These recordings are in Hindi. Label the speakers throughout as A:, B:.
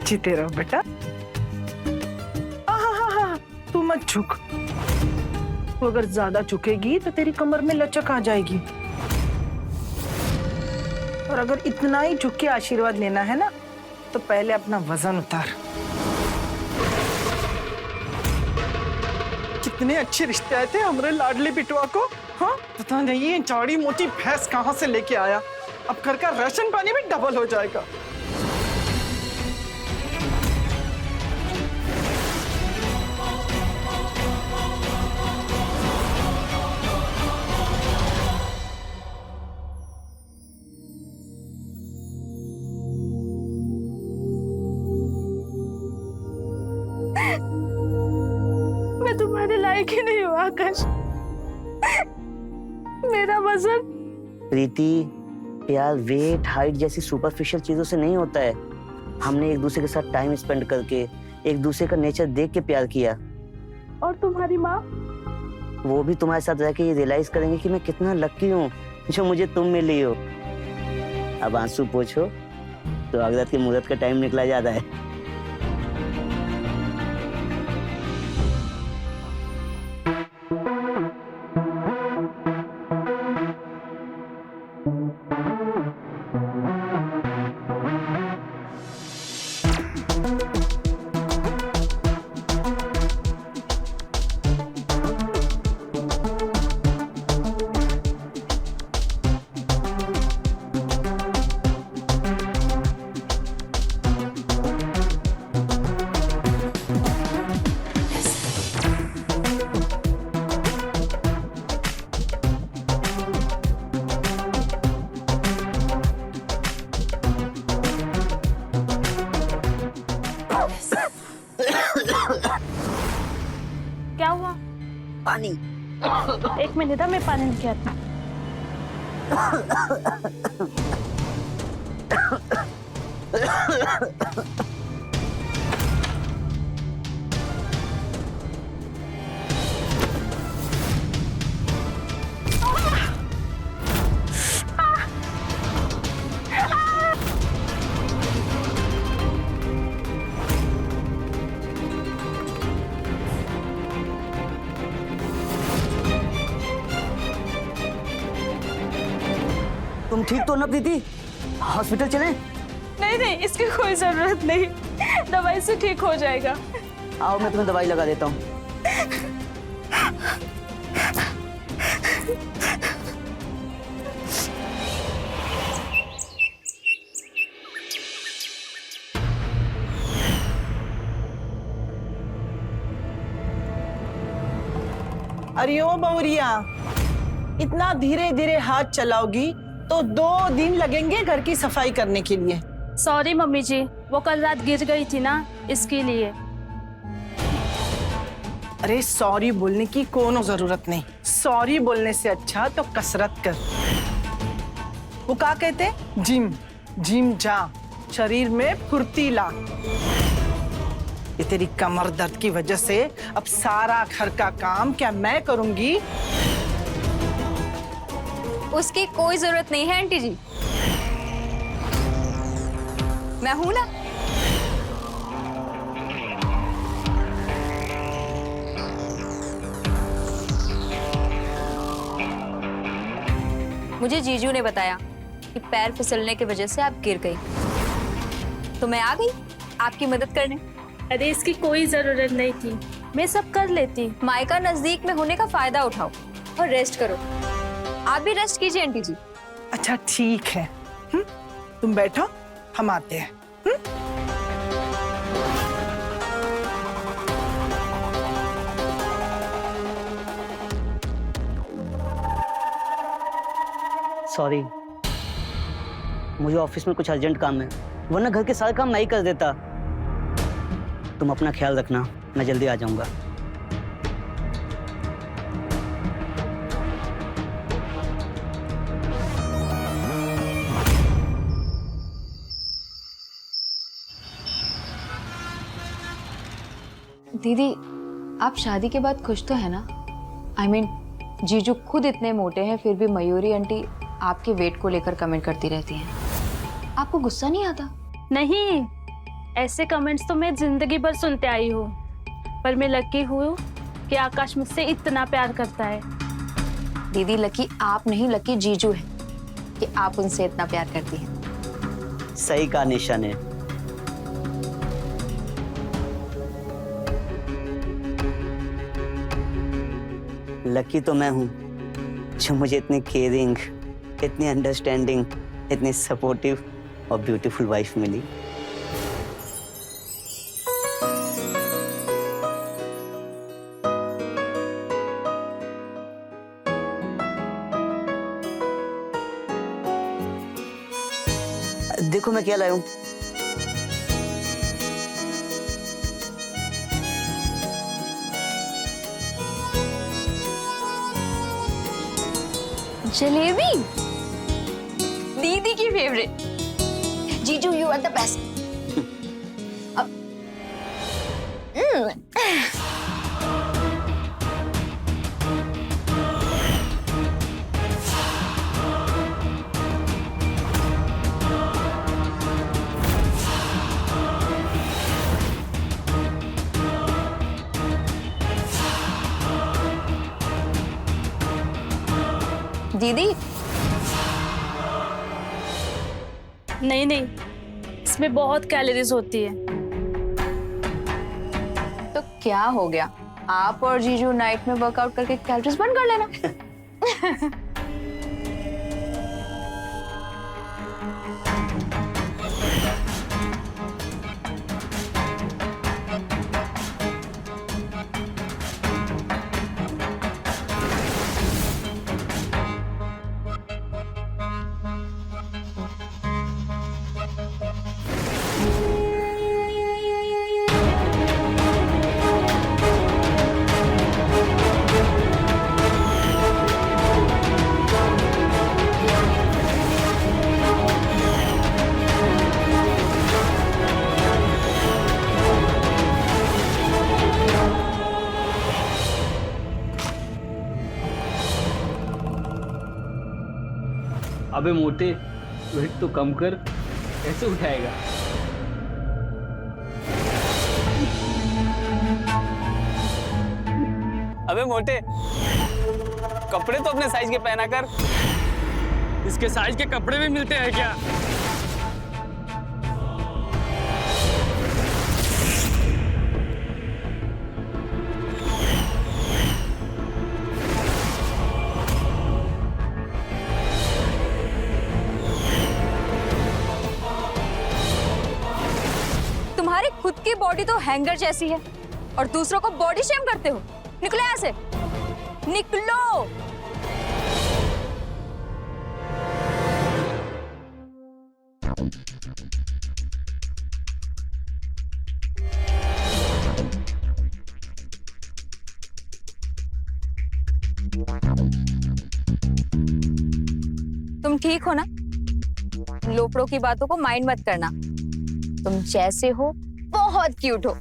A: जीते रहो बेटा। तू मत झुक। तू अगर ज्यादा झुकेगी तो तेरी कमर में लचक आ जाएगी। और अगर इतना ही झुक के आशीर्वाद लेना है ना, तो पहले अपना वजन उतार। कितने अच्छे रिश्ते आए थे हमारे लाडले बिटवा को। हाँ, पता नहीं ये चाड़ी मोटी भैंस कहाँ से लेके आया। अब घर का राशन पानी भी डबल हो जाएगा।
B: मैं तुम्हारे लायक ही नहीं हूँ आकाश। मेरा वजन।
C: प्रीति, प्यार वेट हाइट जैसी सुपरफिशियल चीजों से नहीं होता है। हमने एक दूसरे के साथ टाइम स्पेंड करके, एक दूसरे का नेचर देख के प्यार किया।
B: और तुम्हारी माँ?
C: वो भी तुम्हारे साथ रह के ये रियलाइज करेंगे कि मैं कितना लकी हूँ जो मुझे तुम मिली हो। अब आंसू पोछो तो अगरत के मुहूर्त का टाइम निकला जाता है।
B: क्या हुआ?
C: पानी।
B: एक मिनट, मैं पानी लेके आती हूँ।
C: तुम ठीक तो ना प्रीति? हॉस्पिटल चलें?
B: नहीं नहीं, इसकी कोई जरूरत नहीं, दवाई से ठीक हो जाएगा।
C: आओ मैं तुम्हें दवाई लगा देता हूँ।
A: अरे ओ बहुरिया, इतना धीरे धीरे हाथ चलाओगी तो 2 दिन लगेंगे घर की सफाई करने के लिए।
B: सॉरी मम्मी जी, वो कल रात गिर गई थी ना, इसके लिए।
A: अरे सॉरी बोलने की कोनो जरूरत नहीं। सॉरी बोलने से अच्छा तो कसरत कर। वो क्या कहते? जिम जिम जा, शरीर में फुर्ती ला। ये तेरी कमर दर्द की वजह से अब सारा घर का काम क्या मैं करूंगी?
D: उसकी कोई जरूरत नहीं है आंटी जी, मैं हूं ना। मुझे जीजू ने बताया कि पैर फिसलने की वजह से आप गिर गई, तो मैं आ गई आपकी मदद करने।
B: अरे इसकी कोई जरूरत नहीं थी, मैं सब कर लेती।
D: मायका नजदीक में होने का फायदा उठाओ और रेस्ट करो। आप भी रेस्ट कीजिए आंटी जी।
A: अच्छा ठीक है, तुम बैठो, हम आते हैं।
C: सॉरी, मुझे ऑफिस में कुछ अर्जेंट काम है, वरना घर के सारे काम मैं ही कर देता। तुम अपना ख्याल रखना। मैं जल्दी आ जाऊंगा।
D: दीदी, आप शादी के बाद खुश तो है ना? I mean, जीजू खुद इतने मोटे हैं फिर भी मयूरी आंटी आपके वेट को लेकर कमेंट करती रहती हैं। आपको गुस्सा नहीं आता?
B: नहीं, ऐसे कमेंट्स तो मैं जिंदगी भर सुनते आई हूँ, पर मैं लकी हूँ कि आकाश मुझसे इतना प्यार करता है।
D: दीदी, लकी आप नहीं, लकी जीजू है कि आप उनसे इतना प्यार करती हैं।
C: सही कहा निशा ने। लकी तो मैं हूँ जो मुझे इतनी केयरिंग, इतनी अंडरस्टैंडिंग, इतनी सपोर्टिव और ब्यूटीफुल वाइफ मिली। देखो मैं क्या लाया हूँ।
D: जलेबी, दीदी की फेवरेट। जीजू, यू आर द बेस्ट। दीदी,
B: नहीं नहीं, इसमें बहुत कैलोरीज होती है।
D: तो क्या हो गया? आप और जीजू नाइट में वर्कआउट करके कैलोरीज बर्न कर लेना।
E: अबे मोटे, वेट तो कम कर, कैसे उठाएगा?
F: अबे मोटे, कपड़े तो अपने साइज के पहना कर। इसके साइज के कपड़े भी मिलते हैं क्या?
D: तुम्हारी खुद की बॉडी तो हैंगर जैसी है और दूसरों को बॉडी शेम करते हो। निकलो यहाँ से, निकलो। तुम ठीक हो ना? लोफड़ों की बातों को माइंड मत करना। तुम जैसे हो बहुत क्यूट हो।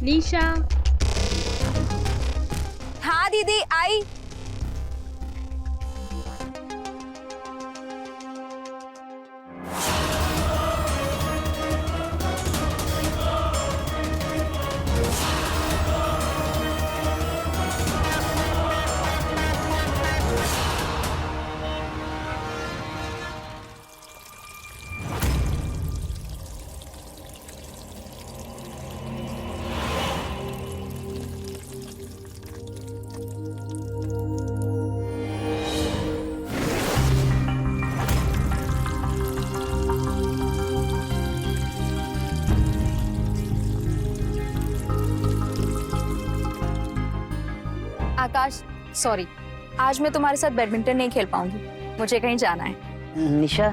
B: निशा।
D: हाँ दीदी, आई। आकाश, सॉरी, आज मैं तुम्हारे साथ बैडमिंटन नहीं खेल पाऊंगी, मुझे कहीं जाना है।
C: निशा,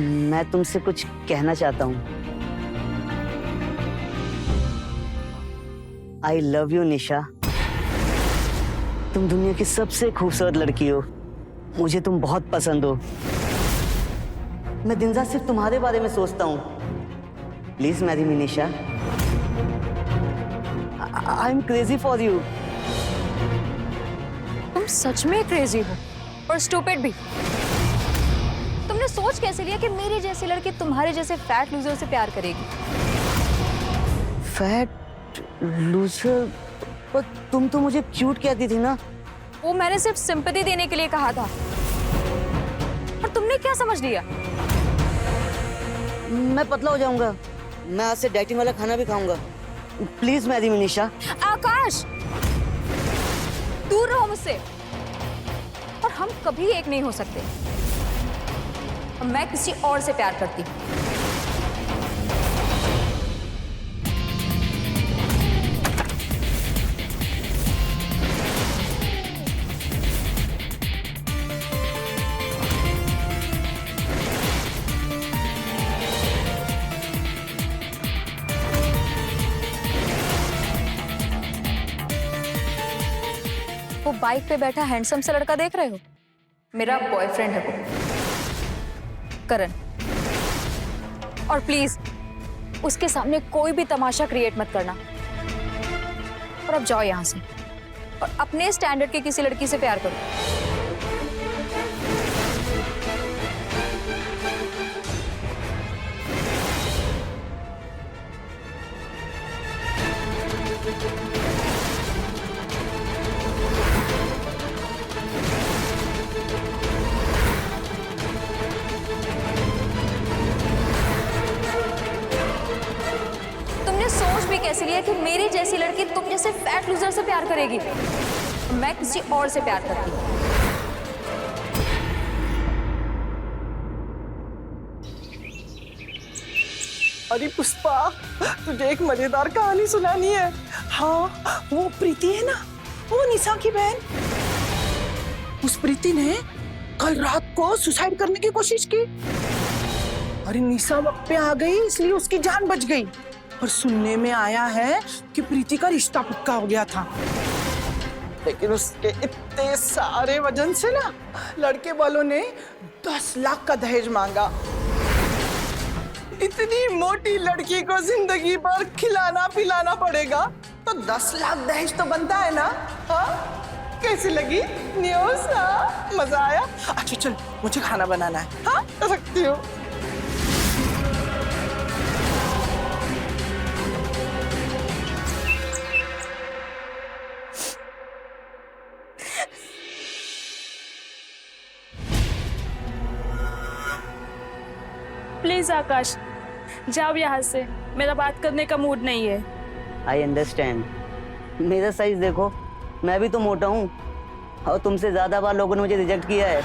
C: मैं तुमसे कुछ कहना चाहता हूँ। आई लव यू निशा। तुम दुनिया की सबसे खूबसूरत लड़की हो। मुझे तुम बहुत पसंद हो। मैं दिन रात सिर्फ तुम्हारे बारे में सोचता हूँ। Please marry me Nisha. I am crazy for you.
D: तुम सच में क्रेजी हो और स्टूपिड भी। तुमने सोच कैसे लिया कि मेरी जैसी लड़की तुम्हारे जैसे फैट लूजर से प्यार करेगी?
C: Fat loser? पर तुम तो मुझे क्यूट कहती थी ना।
D: वो मैंने सिर्फ सिंपैथी देने के लिए कहा था, और तुमने क्या समझ लिया?
C: मैं पतला हो जाऊंगा। मैं आज से डाइटिंग वाला खाना भी खाऊंगा। प्लीज मैरी मी निशा।
D: आकाश, दूर रहो मुझसे। और हम कभी एक नहीं हो सकते। मैं किसी और से प्यार करती हूँ। वो बाइक पे बैठा हैंडसम सा लड़का देख रहे हो? मेरा बॉयफ्रेंड है वो, करण। और प्लीज उसके सामने कोई भी तमाशा क्रिएट मत करना। और अब जाओ यहाँ से और अपने स्टैंडर्ड की किसी लड़की से प्यार करो। सोच भी कैसे लिया कि मेरी जैसी लड़की तुम जैसे फैट लूजर से प्यार करेगी? मैं किसी और से प्यार करती हूँ।
A: अरे पुष्पा, तुझे एक मजेदार कहानी सुनानी है। हाँ, वो प्रीति है ना, वो निशा की बहन। उस प्रीति ने कल रात को सुसाइड करने की कोशिश की। अरे निशा वक्त पे आ गई, इसलिए उसकी जान बच गई। पर सुनने में आया है कि प्रीति का रिश्ता पक्का हो गया था, लेकिन उसके इतने सारे वजन से ना लड़के वालों ने 10 लाख का दहेज मांगा। इतनी मोटी लड़की को जिंदगी भर खिलाना पिलाना पड़ेगा, तो 10 लाख दहेज तो बनता है ना। हाँ, कैसी लगी न्यूज़? हाँ, मजा आया? अच्छा चल, मुझे खाना बनाना है। हाँ, कर सकती हूँ।
B: प्लीज आकाश, जाओ यहाँ से। मेरा बात करने का मूड नहीं है।
C: I understand. मेरा साइज देखो, मैं भी तो मोटा हूँ, और तुमसे ज्यादा बार लोगों ने मुझे रिजेक्ट किया है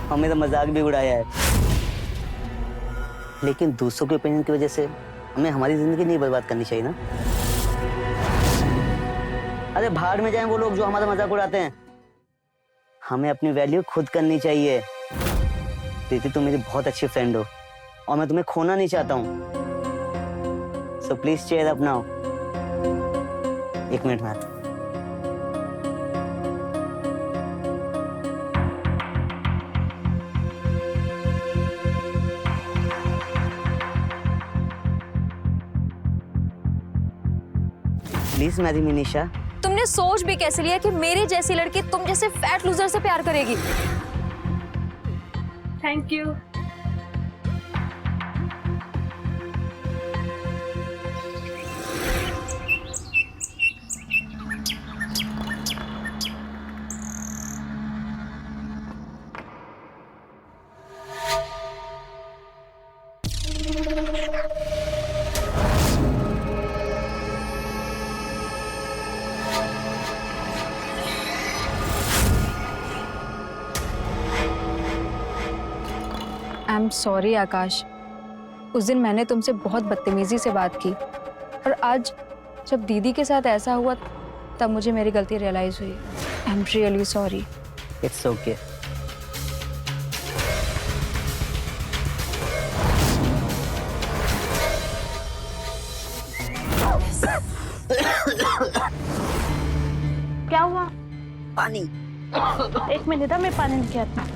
C: और मेरा मजाक भी उड़ाया है। लेकिन दूसरों के ओपिनियन की वजह से हमें हमारी जिंदगी नहीं बर्बाद करनी चाहिए ना। अरे भाड़ में जाएं वो लोग जो हमारा मजाक उड़ाते हैं। हमें अपनी वैल्यू खुद करनी चाहिए। प्रीति, तुम मेरी बहुत अच्छी फ्रेंड हो और मैं तुम्हें खोना नहीं चाहता हूँ। So please cheer up now. एक मिनट में। प्लीज मैरी मी निशा।
D: तुमने सोच भी कैसे लिया कि मेरी जैसी लड़की तुम जैसे फैट लूजर से प्यार करेगी?
B: Thank you.
D: I am sorry Akash, उस दिन मैंने तुमसे बहुत बदतमीजी से बात की, और आज जब दीदी के साथ ऐसा हुआ तब मुझे मेरी गलती रियलाइज हुई। I am really sorry.
C: It's okay.
B: क्या हुआ?
C: पानी।
B: एक मिनट मैं पानी लेके आती हूँ।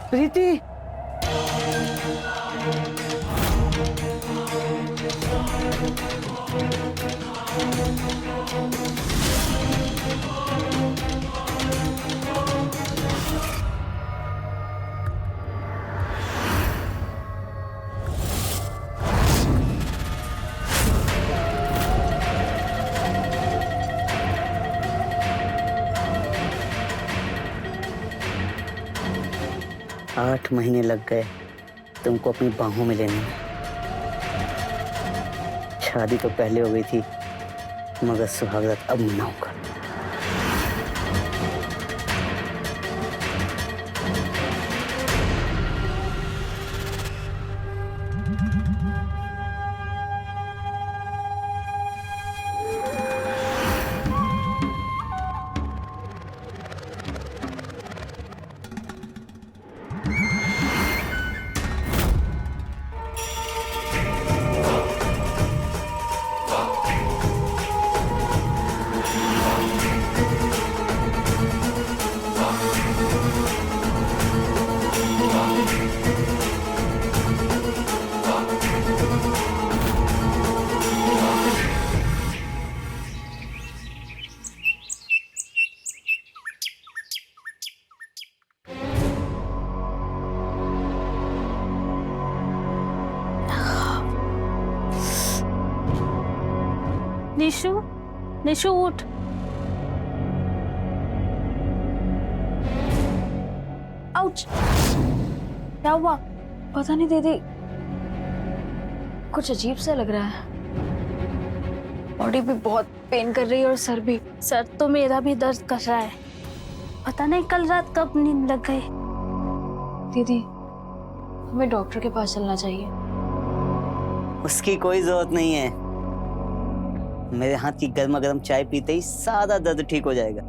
A: प्रीति,
C: आठ महीने लग गए तुमको अपनी बाहों में लेने में। शादी तो पहले हो गई थी, मगर सुहागरात अब मनाऊंगा।
B: निशु, निशु उठ। आउच! क्या हुआ?
D: पता नहीं दीदी, कुछ अजीब सा लग रहा है। बॉडी भी बहुत पेन कर रही है और सर भी।
B: सर तो मेरा भी दर्द कर रहा है। पता नहीं कल रात कब नींद लग गई।
D: दीदी, हमें डॉक्टर के पास चलना चाहिए।
C: उसकी कोई जरूरत नहीं है। मेरे हाथ की गर्मा गर्म चाय पीते ही सारा दर्द ठीक हो जाएगा।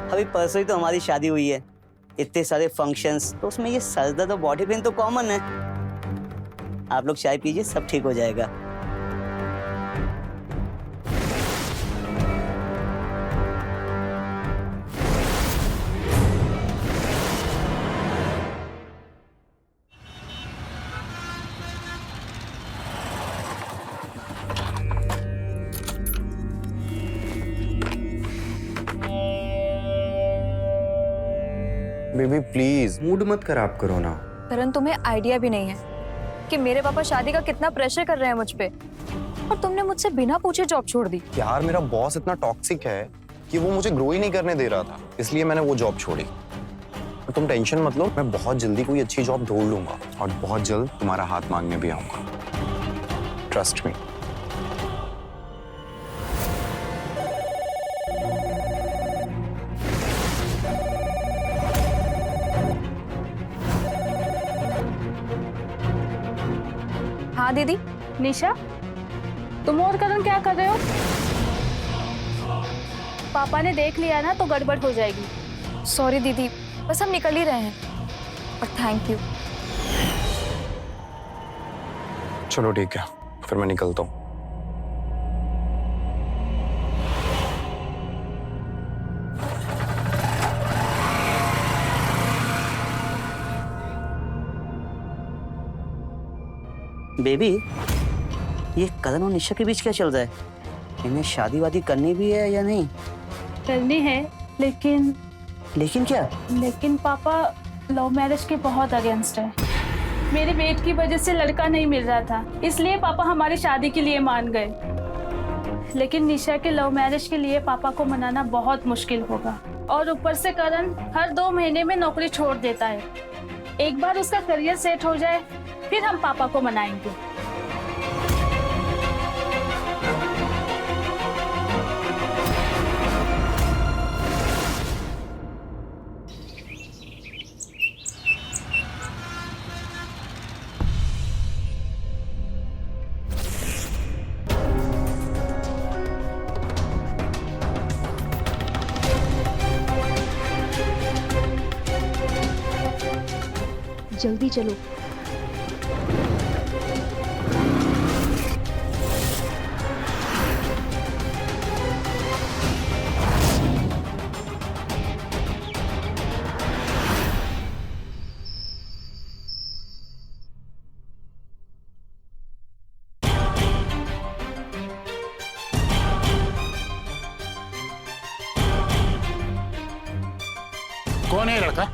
C: अभी परसों ही तो हमारी शादी हुई है, इतने सारे फंक्शंस, तो उसमें ये सर दर्द और बॉडी पेन तो कॉमन है। आप लोग चाय पीजिए, सब ठीक हो जाएगा।
G: बेबी प्लीज मूड मत खराब करो ना।
D: करण, तुम्हें आइडिया भी नहीं है कि मेरे पापा शादी का कितना प्रेशर कर रहे हैं मुझ पे, और तुमने मुझसे बिना पूछे जॉब छोड़ दी।
G: यार मेरा बॉस इतना टॉक्सिक है कि वो मुझे ग्रो ही नहीं करने दे रहा था, इसलिए मैंने वो जॉब छोड़ी। और तुम टेंशन मत लो, मैं बहुत जल्दी कोई अच्छी जॉब ढूंढ लूंगा और बहुत जल्द तुम्हारा हाथ मांगने भी आऊंगा। Trust me.
D: हाँ दीदी।
B: निशा, तुम और करण क्या कर रहे हो? पापा ने देख लिया ना तो गड़बड़ हो जाएगी।
D: सॉरी दीदी, बस हम निकल ही रहे हैं। और थैंक यू।
G: चलो ठीक है, फिर मैं निकलता हूँ।
C: बेबी, ये करण और निशा के बीच क्या चल रहा है? इन्हें शादी वादी करनी भी है या नहीं?
B: करनी है, लेकिन
C: लेकिन क्या?
B: लेकिन पापा लव मैरिज के बहुत अगेंस्ट है। मेरे वेट की वजह से लड़का नहीं मिल रहा था, इसलिए पापा हमारी शादी के लिए मान गए। लेकिन निशा के लव मैरिज के लिए पापा को मनाना बहुत मुश्किल होगा, और ऊपर से करण हर 2 महीने में नौकरी छोड़ देता है। एक बार उसका करियर सेट हो जाए, फिर हम पापा को मनाएंगे।
D: जल्दी चलो।
H: कौन है ये लड़का?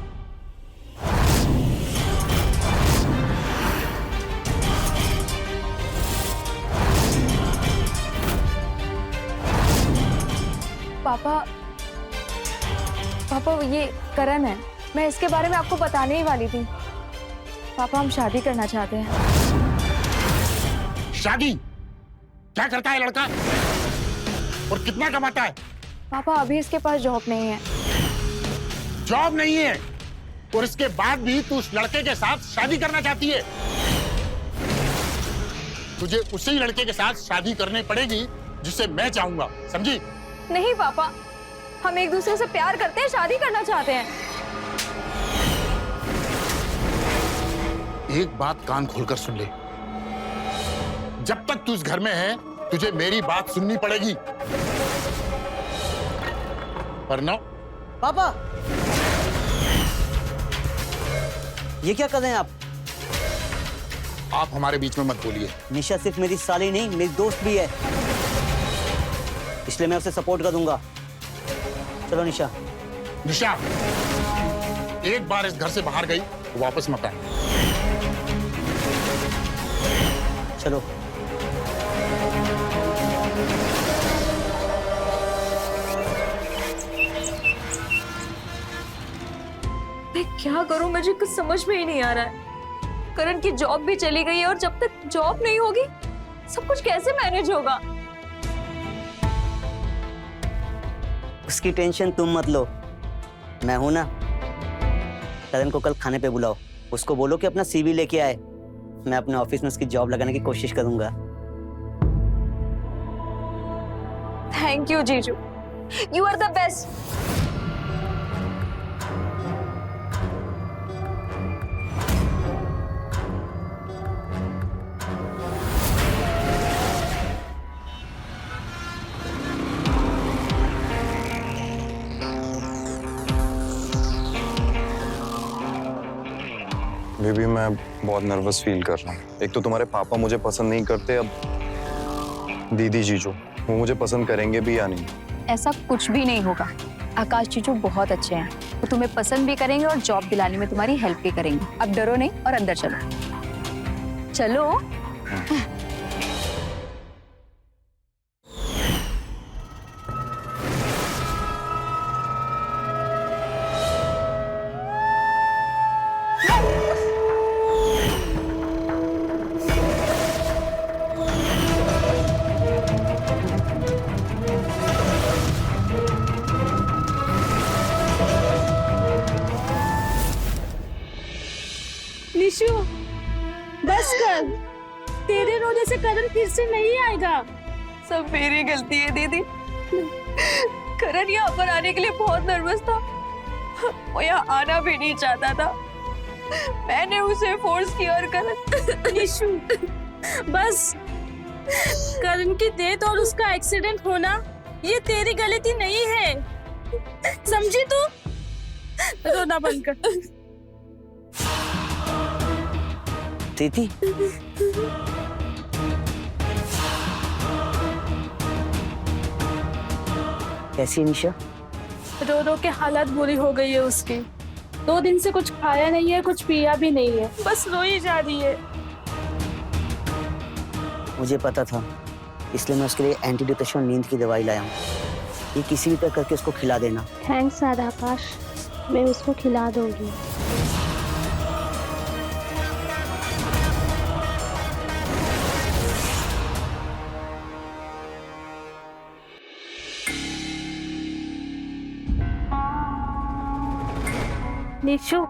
D: पापा ये करण है। मैं इसके बारे में आपको बताने ही वाली थी। पापा हम शादी करना चाहते हैं।
H: शादी? क्या करता है लड़का और कितना कमाता है?
D: पापा अभी इसके पास जॉब नहीं है।
H: जॉब नहीं है और इसके बाद भी तू उस लड़के के साथ शादी करना चाहती है? तुझे उसी लड़के के साथ शादी करनी पड़ेगी जिसे मैं चाहूंगा, समझी?
D: नहीं पापा, हम एक दूसरे से प्यार करते हैं, शादी करना चाहते हैं।
H: एक बात कान खोलकर सुन ले, जब तक तू इस घर में है तुझे मेरी बात सुननी पड़ेगी। अर्नव।
C: पापा, ये क्या कर रहे हैं आप?
H: आप हमारे बीच में मत बोलिए।
C: निशा सिर्फ मेरी साली नहीं, मेरी दोस्त भी है, इसलिए मैं उसे सपोर्ट करूंगा। चलो निशा।
H: निशा, एक बार इस घर से बाहर गई तो वापस मत आए।
C: चलो।
D: मैं क्या करूं, मुझे कुछ समझ में ही नहीं आ रहा है। करण की जॉब भी चली गई है और जब तक जॉब नहीं होगी सब कुछ कैसे मैनेज होगा?
C: उसकी टेंशन तुम मत लो, मैं हूं ना। करण को कल खाने पे बुलाओ, उसको बोलो कि अपना सीवी लेके आए। मैं अपने ऑफिस में उसकी जॉब लगाने की कोशिश करूंगा।
D: थैंक यू जीजू, you are the best.
G: Baby, मैं बहुत नर्वस फील कर रहा हूँ। एक तो तुम्हारे पापा मुझे पसंद नहीं करते, अब दीदी जीजू वो मुझे पसंद करेंगे भी या नहीं?
D: ऐसा कुछ भी नहीं होगा। आकाश जीजू बहुत अच्छे हैं, वो तुम्हें पसंद भी करेंगे और जॉब दिलाने में तुम्हारी हेल्प भी करेंगे। अब डरो नहीं और अंदर चलो। चलो।
B: निशु, बस कर। तेरे रोने से करण फिर से नहीं आएगा।
D: सब मेरी गलती है दीदी। करण यहाँ पर आने के लिए बहुत नर्वस था, वो यहाँ आना भी नहीं चाहता था। मैंने उसे फोर्स किया और करण।
B: निशु, बस। करण की डेथ और उसका एक्सीडेंट होना ये तेरी गलती नहीं है, समझी तू? रोना बंद कर।
C: दीदी, कैसी है निशा?
B: रो रो के हालत बुरी हो गई है उसकी। 2 दिन से कुछ खाया नहीं है, कुछ पिया भी नहीं है, बस रोई जा रही है।
C: मुझे पता था, इसलिए मैं उसके लिए एंटी डिप्रेशन नींद की दवाई लाया हूँ। ये किसी भी तरह करके उसको खिला देना।
I: थैंक्स आकाश, मैं उसको खिला दूंगी।
B: निशु,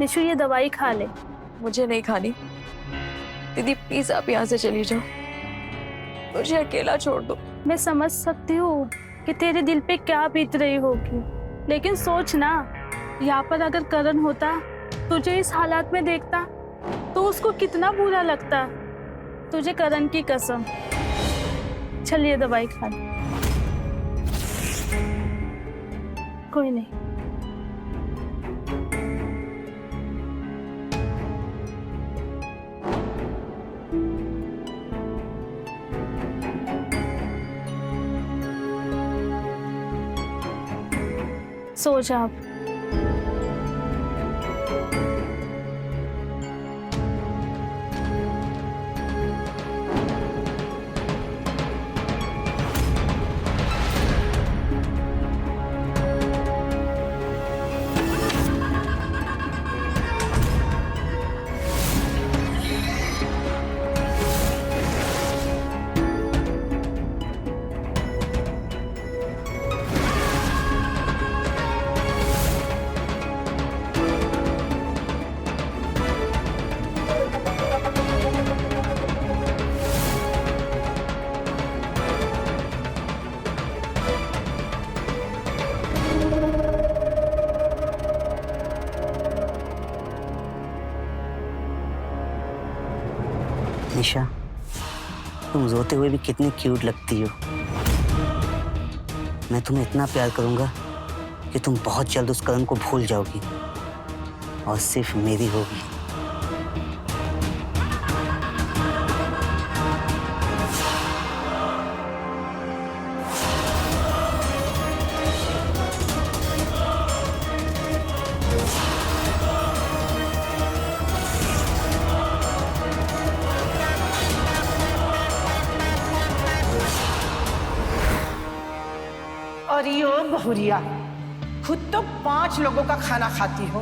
B: निशु ये दवाई खा ले।
D: मुझे नहीं खानी। दीदी प्लीज आप यहाँ से चली जाओ, मुझे अकेला छोड़ दो।
B: मैं समझ सकती हूँ कि तेरे दिल पे क्या बीत रही होगी, लेकिन सोच ना, यहाँ पर अगर करण होता, तुझे इस हालात में देखता, तो उसको कितना बुरा लगता। तुझे करण की कसम। चलिए दवाई खा ले। कोई नहीं। सो जा आप।
C: निशा, तुम रोते हुए भी कितनी क्यूट लगती हो। मैं तुम्हें इतना प्यार करूंगा कि तुम बहुत जल्द उस करण को भूल जाओगी और सिर्फ मेरी होगी।
A: और यो बहुरिया, खुद तो 5 लोगों का खाना खाती हो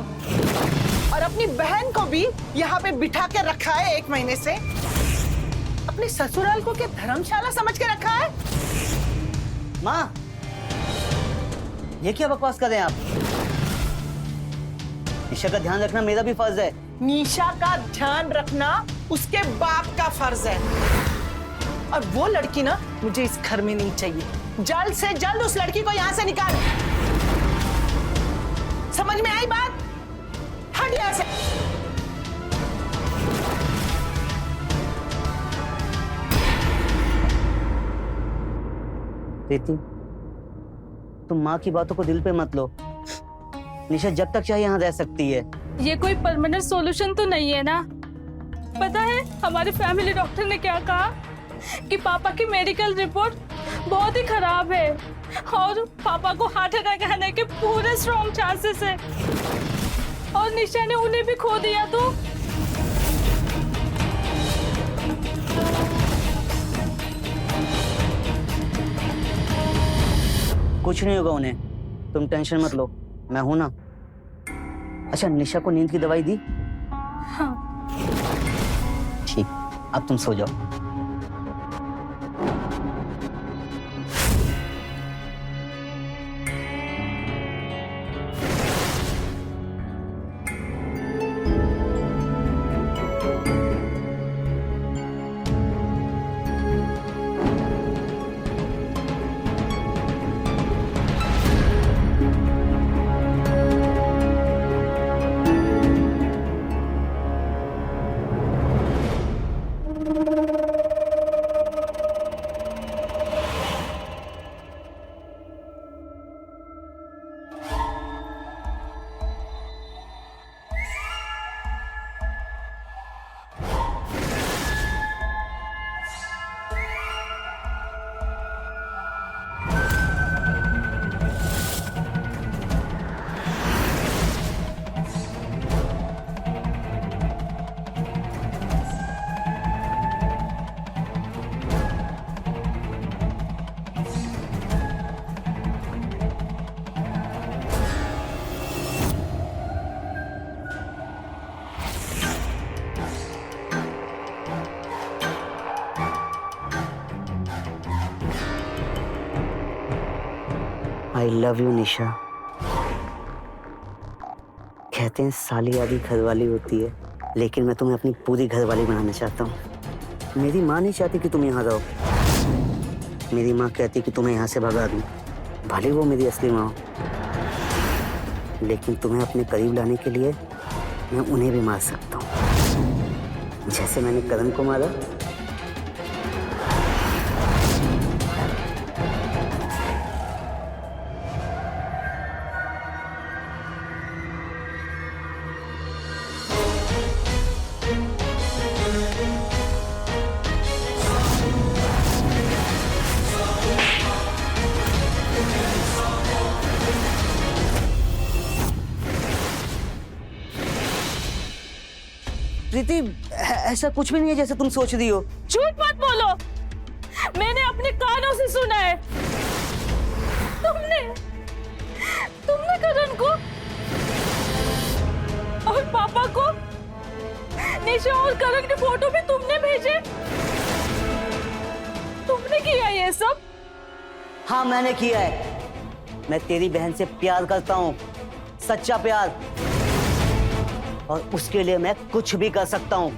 A: और अपनी बहन को भी यहाँ पे बिठा के रखा है 1 महीने से। अपने ससुराल को क्या धर्मशाला समझ के रखा है?
C: माँ, ये क्या बकवास कर रहे हैं आप? निशा का ध्यान रखना मेरा भी फर्ज है।
A: निशा का ध्यान रखना उसके बाप का फर्ज है। और वो लड़की ना मुझे इस घर में नहीं चाहिए। जल्द से जल्द उस लड़की को यहाँ से निकाल। समझ में आई बात? हट यहाँ से।
C: प्रीति, तुम माँ की बातों को दिल पे मत लो। निशा जब तक चाहे यहाँ रह सकती है।
B: ये कोई परमानेंट सॉल्यूशन तो नहीं है ना? पता है हमारे फैमिली डॉक्टर ने क्या कहा कि पापा की मेडिकल रिपोर्ट बहुत ही खराब है और पापा को हार्ट अटैक आने के पूरे स्ट्रॉन्ग चांसेस है। और निशा ने उन्हें भी खो दिया तो
C: कुछ नहीं होगा उन्हें, तुम टेंशन मत लो, मैं हूं ना। अच्छा, निशा को नींद की दवाई दी?
B: हाँ।
C: ठीक, अब तुम सो जाओ। आई लव यू निशा। कहते हैं साली आधी घरवाली होती है, लेकिन मैं तुम्हें अपनी पूरी घरवाली बनाना चाहता हूँ। मेरी माँ नहीं चाहती कि तुम यहाँ रहो। मेरी माँ कहती कि तुम्हें यहाँ से भगा दूँ, भले वो मेरी असली माँ हो। लेकिन तुम्हें अपने करीब लाने के लिए मैं उन्हें भी मार सकता हूँ, जैसे मैंने करण को मारा। प्रीति, ऐसा कुछ भी नहीं है जैसे तुम सोच रही हो।
B: झूठ मत बोलो, मैंने अपने कानों से सुना है। तुमने करण को और पापा को निशा और करण के फोटो भी तुमने भेजे। तुमने किया ये सब?
C: हाँ, मैंने किया है। मैं तेरी बहन से प्यार करता हूँ, सच्चा प्यार, और उसके लिए मैं कुछ भी कर सकता हूँ।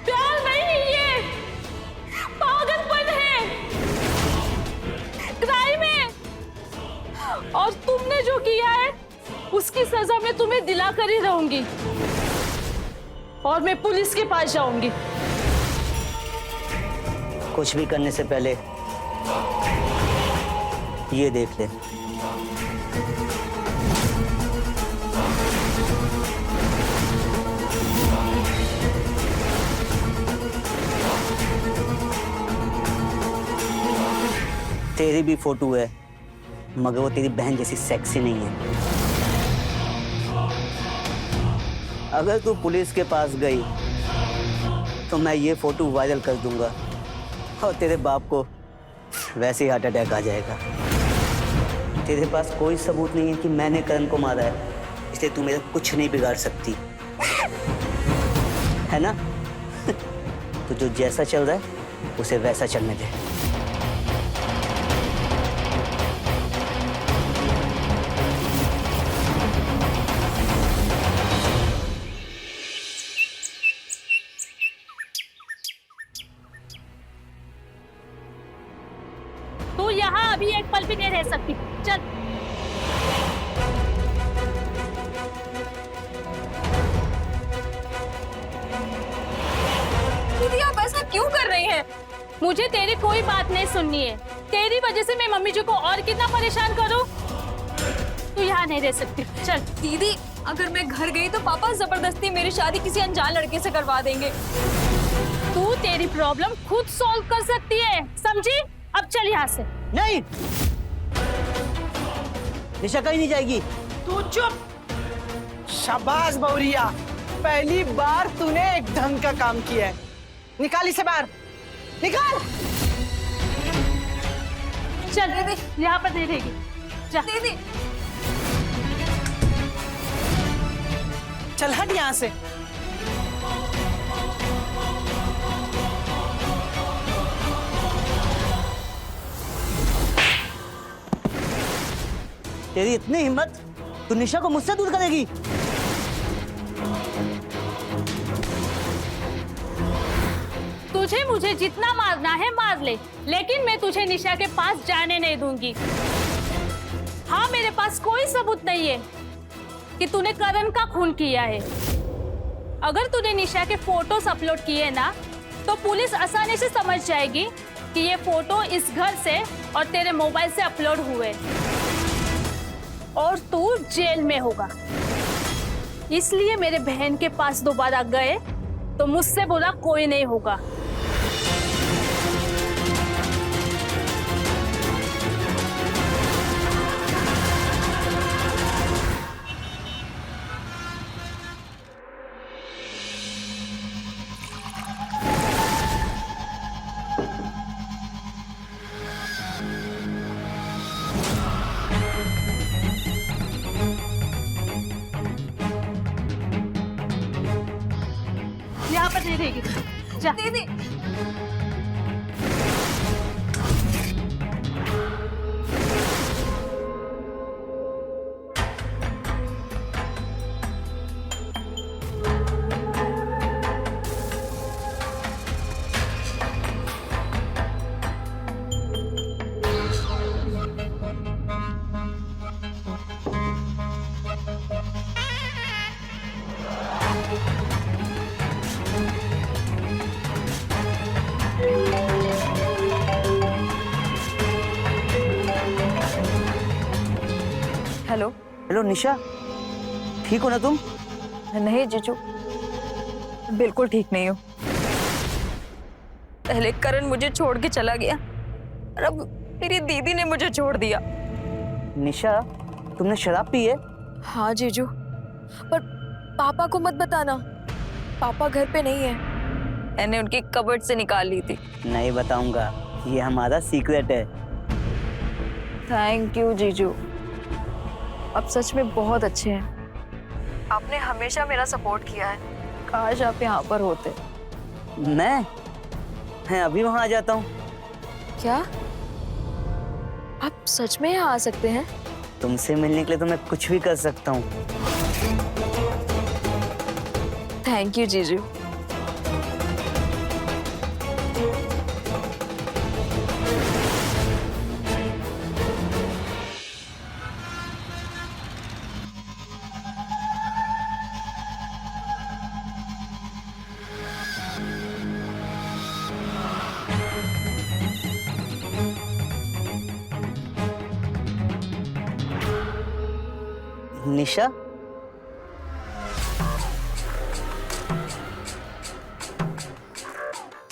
B: प्यार नहीं, ये पागलपन है, क्राइम है। और तुमने जो किया है उसकी सजा मैं तुम्हें दिला कर ही रहूंगी, और मैं पुलिस के पास जाऊंगी।
C: कुछ भी करने से पहले ये देख ले। तेरी भी फोटो है, मगर वो तेरी बहन जैसी सेक्सी नहीं है। अगर तू पुलिस के पास गई तो मैं ये फोटो वायरल कर दूंगा, और तेरे बाप को वैसे ही हार्ट अटैक आ जाएगा। तेरे पास कोई सबूत नहीं है कि मैंने करण को मारा है, इसलिए तू मेरा कुछ नहीं बिगाड़ सकती, है ना? तो जो जैसा चल रहा है उसे वैसा चलने दे।
B: तू यहाँ अभी एक पल भी नहीं रह सकती। चल।
D: दीदी, आप ऐसा क्यों कर रही हैं?
B: मुझे तेरी कोई बात नहीं सुननी है। तेरी वजह से मैं मम्मी जी को और कितना परेशान करूं? तू यहाँ नहीं रह सकती। चल।
D: दीदी, अगर मैं घर गई तो पापा जबरदस्ती मेरी शादी किसी अनजान लड़के से करवा देंगे।
B: तू तेरी प्रॉब्लम खुद सॉल्व कर सकती है, समझी? अब चल यहाँ से।
C: नहीं, निशा कहीं नहीं जाएगी।
A: तू चुप। शाबाश बौरिया, पहली बार तूने एक ढंग का काम किया है। निकाल इसे बाहर, निकाल।
B: चल यहाँ पर नहीं रहेगी। जा।
D: दीदी,
A: चल हट यहाँ से।
C: तेरी इतनी हिम्मत, तू निशा को मुझसे दूर करेगी?
B: तुझे मुझे जितना मारना है मार ले, लेकिन मैं तुझे निशा के पास जाने नहीं दूंगी। हाँ, मेरे पास कोई सबूत नहीं है कि तूने करण का खून किया है। अगर तूने निशा के फोटोज अपलोड किए ना, तो पुलिस आसानी से समझ जाएगी कि ये फोटो इस घर से और तेरे मोबाइल से अपलोड हुए, और तू जेल में होगा। इसलिए मेरे बहन के पास दोबारा गए तो मुझसे बुरा कोई नहीं होगा। यहाँ पर नहीं रहेगी। जा।
D: दीदी,
C: हेलो निशा, ठीक हो ना तुम?
D: नहीं जीजू, बिल्कुल ठीक नहीं हूँ। पहले करण मुझे छोड़ के चला गया और अब मेरी दीदी ने मुझे छोड़ दिया।
C: निशा, तुमने शराब पी है?
D: हाँ जीजू, पर पापा को मत बताना, पापा घर पे नहीं है। मैंने उनकी कबर्ड से निकाल ली थी।
C: नहीं बताऊंगा, ये हमारा सीक्रेट है।
D: थैंक यू जीजू, आप सच में बहुत अच्छे हैं। आपने हमेशा मेरा सपोर्ट किया है। काश आप यहाँ पर होते।
C: मैं अभी वहां आ जाता हूँ।
D: क्या आप सच में यहाँ आ सकते हैं?
C: तुमसे मिलने के लिए तो मैं कुछ भी कर सकता हूँ।
D: थैंक यू जीजू।
C: निशा,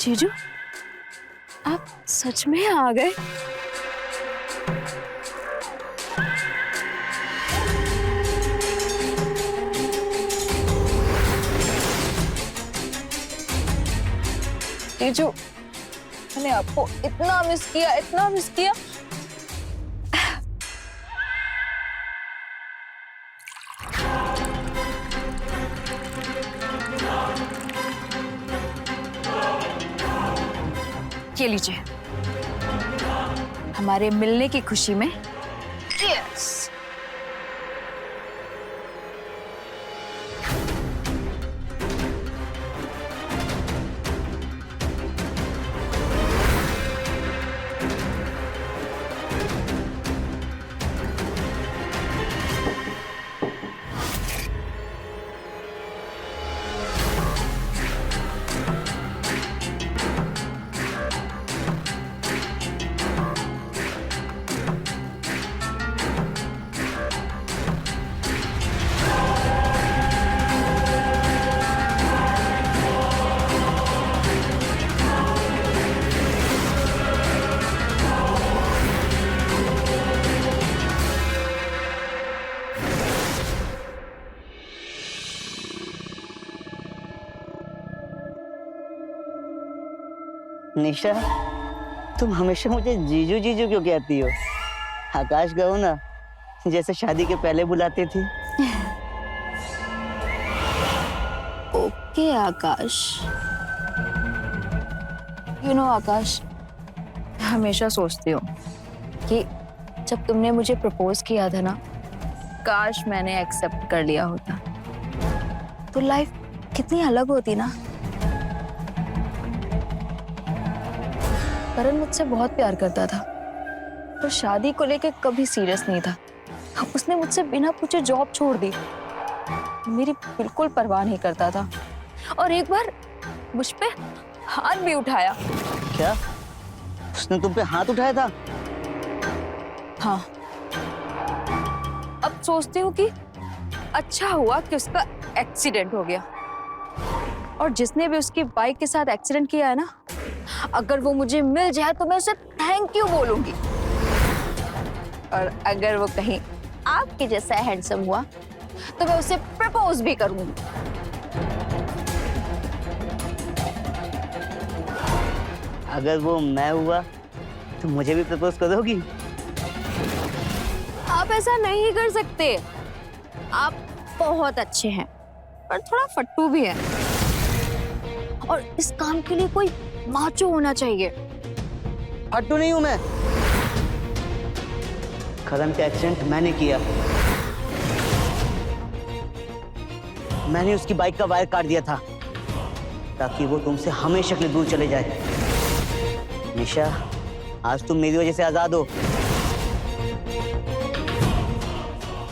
D: जीजू, आप सच में आ गए? जीजू, मैंने आपको इतना मिस किया, इतना मिस किया। ये लीजिए, हमारे मिलने की खुशी में। यस।
C: निशा, तुम हमेशा मुझे जीजू जीजू क्यों कहती हो? आकाश कहो ना, जैसे शादी के पहले बुलाती थी।
D: Okay Akash. यू नो आकाश, हमेशा सोचती हूँ कि जब तुमने मुझे प्रपोज किया था ना, काश मैंने एक्सेप्ट कर लिया होता तो लाइफ कितनी अलग होती ना। करण मुझसे बहुत प्यार करता था, पर शादी को लेकर कभी सीरियस नहीं था। उसने मुझसे बिना पूछे जॉब छोड़ दी, मेरी बिल्कुल परवाह नहीं करता था, और एक बार मुझ पे हाथ भी उठाया।
C: क्या? उसने तुम पे हाथ उठाया था?
D: हाँ। अब सोचती हूँ कि अच्छा हुआ कि उसका एक्सीडेंट हो गया, और जिसने भी उसकी बाइक के साथ एक्सीडेंट किया है ना, अगर वो मुझे मिल जाए तो मैं उसे थैंक यू बोलूंगी, और अगर वो कहीं आपके जैसा हैंडसम हुआ तो मैं उसे प्रपोज भी करूंगी।
C: अगर वो मैं हुआ तो मुझे भी प्रपोज करोगी?
D: आप ऐसा नहीं कर सकते, आप बहुत अच्छे हैं पर थोड़ा फट्टू भी है, और इस काम के लिए कोई माचो होना चाहिए।
C: फट्टू नहीं हूं मैं। करण का एक्सीडेंट मैंने किया। मैंने उसकी बाइक का वायर काट दिया था ताकि वो तुमसे हमेशा के लिए दूर चले जाए। निशा, आज तुम मेरी वजह से आजाद हो।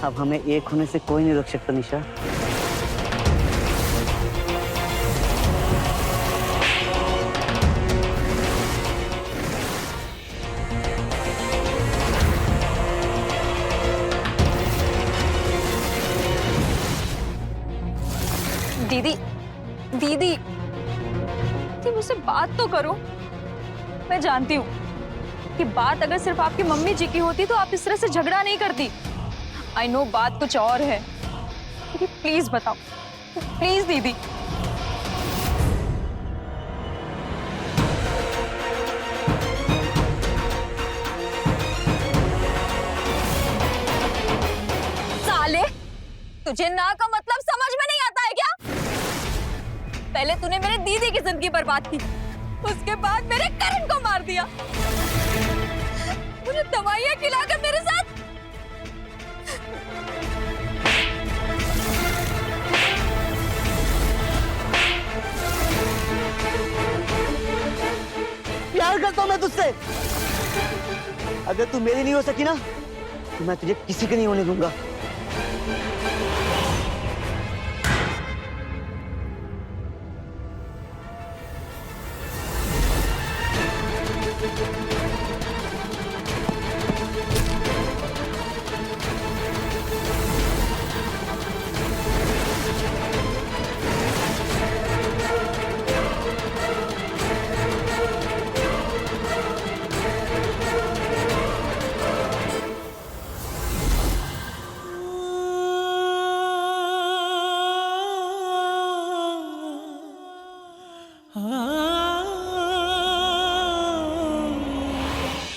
C: अब हमें एक होने से कोई नहीं रोक सकता निशा।
D: दीदी दीदी तुम मुझसे बात तो करो। मैं जानती हूँ कि बात अगर सिर्फ आपकी मम्मी जी की होती तो आप इस तरह से झगड़ा नहीं करती। आई नो बात कुछ और है, लेकिन प्लीज बताओ, प्लीज दीदी। साले, तुझे ना का मतलब समझ में नहीं आता है क्या? पहले तूने मेरे दीदी की जिंदगी बर्बाद की, उसके बाद मेरे करण को मार दिया, मुझे दवाइयां खिलाकर मेरे साथ
C: प्यार करता हूं मैं तुझसे। अगर तू मेरी नहीं हो सकी ना तो मैं तुझे किसी के नहीं होने दूंगा।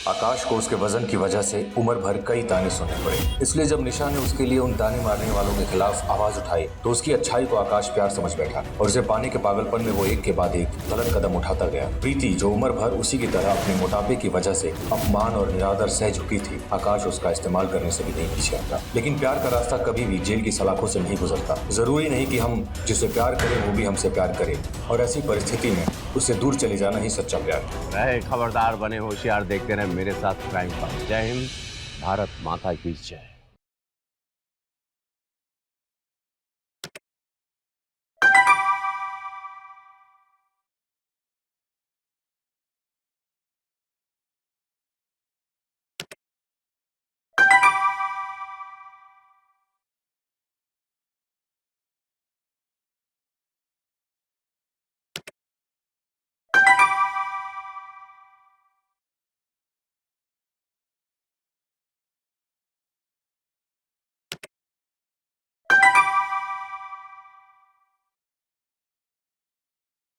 J: आकाश को उसके वजन की वजह से उम्र भर कई ताने सुनने पड़े। इसलिए जब निशा ने उसके लिए उन ताने मारने वालों के खिलाफ आवाज उठाई तो उसकी अच्छाई को आकाश प्यार समझ बैठा और उसे पाने के पागलपन में वो एक के बाद एक गलत कदम उठाता गया। प्रीति जो उम्र भर उसी की तरह अपने मोटापे की वजह से अपमान और निरादर सह झुकी थी, आकाश उसका इस्तेमाल करने से भी नहीं पीछे हटा। लेकिन प्यार का रास्ता कभी भी जेल की सलाखों से नहीं गुजरता। जरूरी नहीं कि हम जिसे प्यार करें वो भी हमसे प्यार करे, और ऐसी परिस्थिति में उससे दूर चले जाना ही सच्चा प्यार है।
K: रहे खबरदार, बने होशियार, देखते रहे मेरे साथ क्राइम। जय हिंद, भारत माता की जय।